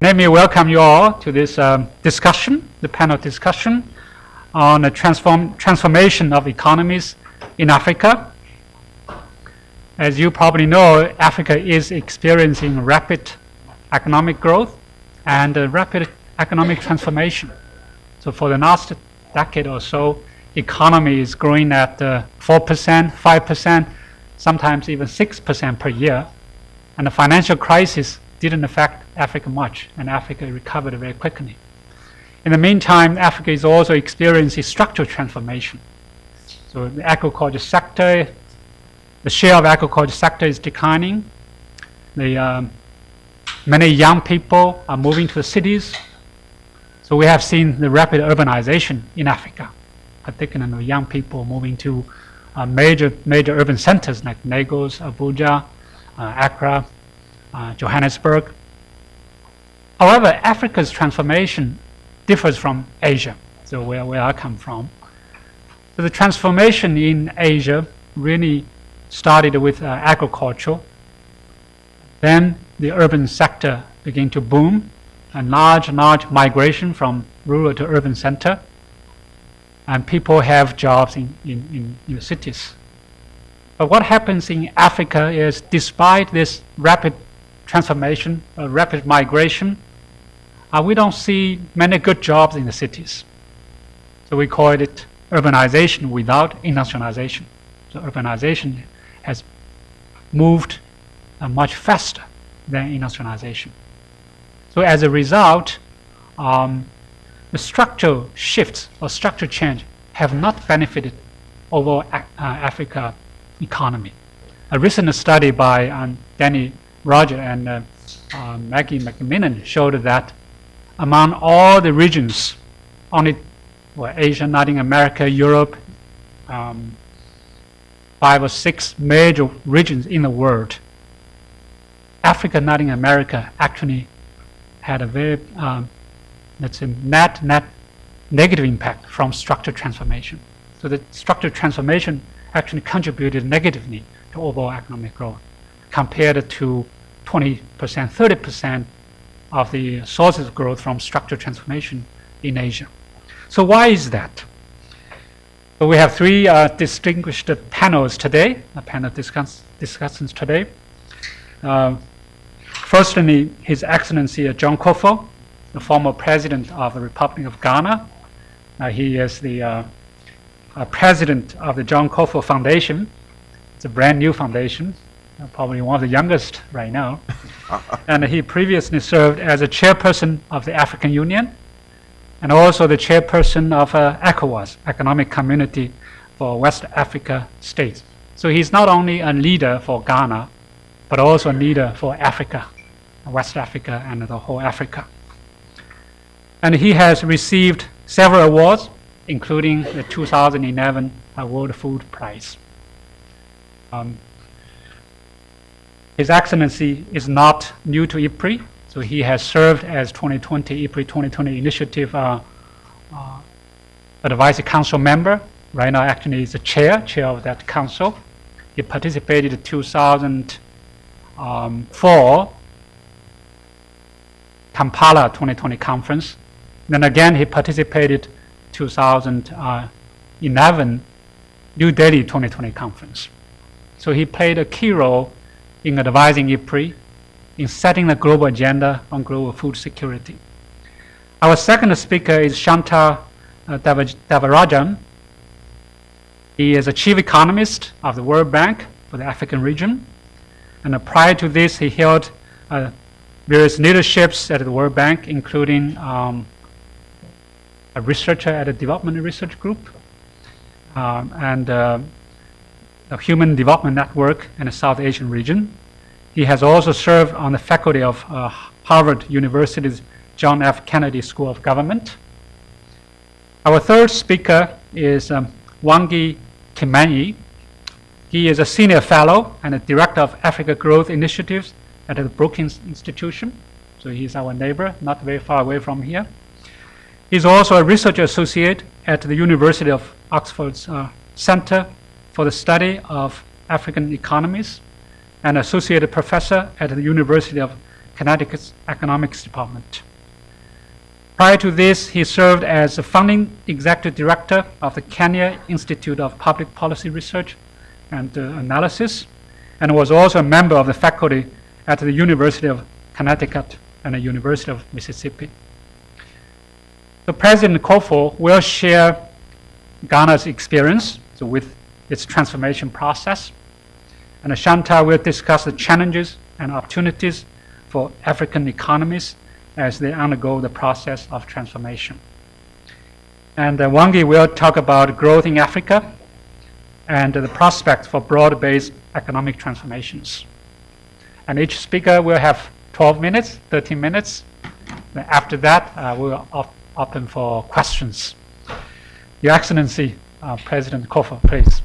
Let me welcome you all to this discussion, the panel discussion on the transformation of economies in Africa. As you probably know, Africa is experiencing rapid economic growth and rapid economic transformation. So for the last decade or so, economy is growing at 4%, 5%, sometimes even 6% per year. And the financial crisis didn't affect Africa much, and Africa recovered very quickly. In the meantime, Africa is also experiencing structural transformation. So the agriculture sector, the share of agriculture sector is declining. Many young people are moving to the cities. So we have seen the rapid urbanization in Africa, particularly young people moving to major urban centers like Lagos, Abuja, Accra, Johannesburg. However, Africa's transformation differs from Asia, so where I come from. So the transformation in Asia really started with agriculture. Then the urban sector began to boom, and large migration from rural to urban center, and people have jobs in the cities. But what happens in Africa is, despite this rapid transformation, rapid migration, we don't see many good jobs in the cities. So we call it urbanization without industrialization. So urbanization has moved much faster than industrialization. So as a result, the structural shifts or structural change have not benefited overall Africa economy. A recent study by Danny Roger and Maggie McMillan showed that among all the regions, only Asia, Latin America, Europe, 5 or 6 major regions in the world, Africa and Latin America actually had a very, let's say, net negative impact from structural transformation. So the structural transformation actually contributed negatively to overall economic growth, compared to 20%, 30% of the sources of growth from structural transformation in Asia. So why is that? So we have 3 distinguished panels today, panel discussions today. Firstly, His Excellency John Kufuor, the former president of the Republic of Ghana. He is the president of the John Kufuor Foundation. It's a brand new foundation, probably one of the youngest right now. And he previously served as a chairperson of the African Union and also the chairperson of ECOWAS, Economic Community for West Africa States. So he's not only a leader for Ghana, but also a leader for Africa, West Africa, and the whole Africa. And he has received several awards, including the 2011 World Food Prize. His Excellency is not new to IFPRI, so he has served as 2020 IFPRI 2020 Initiative Advisory Council member. Right now, actually, he's the chair of that council. He participated in 2004 Kampala 2020 conference. Then again, he participated 2011 New Delhi 2020 conference. So he played a key role in advising IFPRI in setting the global agenda on global food security. Our second speaker is Shanta Devarajan. He is a chief economist of the World Bank for the African region. And prior to this, he held various leaderships at the World Bank, including a researcher at the Development Research Group and the Human Development Network in the South Asian region. He has also served on the faculty of Harvard University's John F. Kennedy School of Government. Our third speaker is Wangi Kimanyi. He is a senior fellow and a director of Africa Growth Initiatives at the Brookings Institution. So he's our neighbor, not very far away from here. He's also a research associate at the University of Oxford's Center for the Study of African Economies, and associate professor at the University of Connecticut's Economics Department. Prior to this, he served as the founding executive director of the Kenya Institute of Public Policy Research and Analysis, and was also a member of the faculty at the University of Connecticut and the University of Mississippi. So President Kofo will share Ghana's experience with its transformation process, and Chantal will discuss the challenges and opportunities for African economies as they undergo the process of transformation. And Wangi will talk about growth in Africa and the prospects for broad-based economic transformations. And each speaker will have 12 minutes, 13 minutes. After that, we'll open for questions. Your Excellency, President Kofo, please.